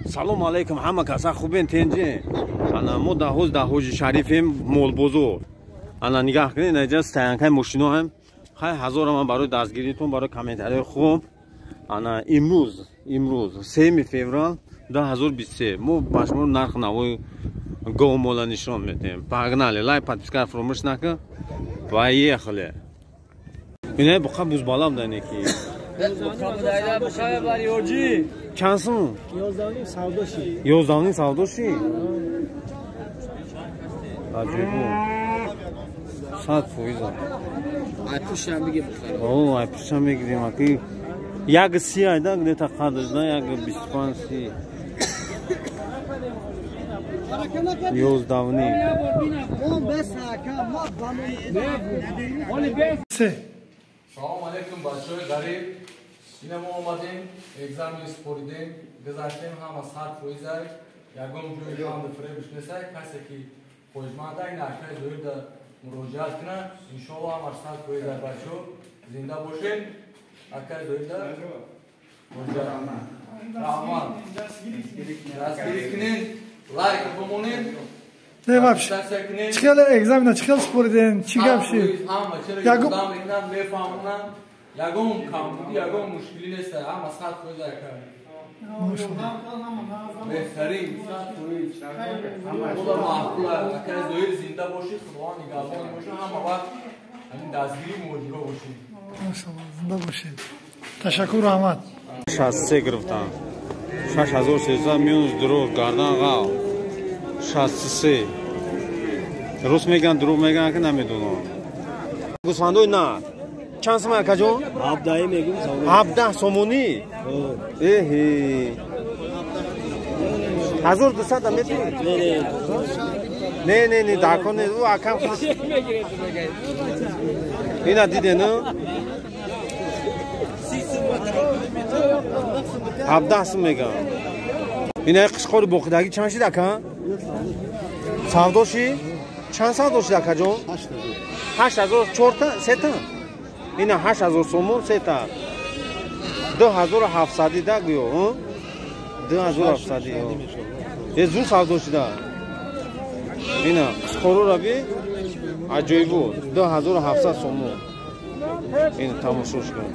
Салом алейкум ҳама каса хубен тенҷи. Ана мо дар ҳоҷи шарифем молбозор. Ана нигаҳ кунед наҷа стоянкаи мошино ҳам. Хай ҳазора ман барои дастгиритон барои комментарияи хуб. Ана имрӯз 3 феврал 2023 мо ба шумо нарх навои гов мола нишон медиҳем. Погнали, лайк, подписка фаромӯш накун. Поехали. Ине буқа бузбалам данеки. Чанд сум? 11 савдоши. Аҷибу. 100%. Айпушам бигем бухара. О, айпушам мегирем аки. Як си айда где-то қадрш, да, як 25 си. 11. Салом алейкум бачаҳои гариб. Ина мо омадем экзамени споридем. Гузаштем ҳама 100%. Ягон ҷои ҳамда фребиш несай. Касе ки хоҷманда ин акай зоида муроҷиат кунад. Иншоаллоҳ ҳамаш 100% бачаҳо зинда бошед. Акай зоида муроҷиат кунад. Раҳмат. Дастгирӣ кунед. Лайк бимонед. Не вообще. Чикел экзамена, чикел спориден, чигапши. Ягон мекунад, мефаҳмонанд. Ягон камбуди, ягон мушкилӣ нест. Ҳама 100% кар. Беҳтарин 100%. Худо маҳфула, акай зоири зинда бошед, худованд нигаҳбон бошад, ҳама вақт ҳамин дастгирӣ муоҷиро бошед. Машаллоҳ, зинда бошед. Ташаккур, раҳмат. 63 гирифтам. 6300 минус дурӯғ гардан ғав. 63. Рус меган, дурӯғ меган ки намедонам. Гӯсфандои на. Чанд сум акаҷон? 17 мегум сомон. 17 сомонӣ? Эҳе. 1200 метавонад? Не, дакон не. Ӯ акам худаш. Ина дидену? 17 сум мегам. Ина қишқори боқидагӣ чанд шид ака? Савдоши? Чанд савдо шид акаҷон? 8000 4та 3 та. Ина 8000 сомон 3 та. 2700 да гӯё, 2700. Е зу савдо шида. Ина қишқорура би аҷоибу 2700 сомон. Ина тамошош кун.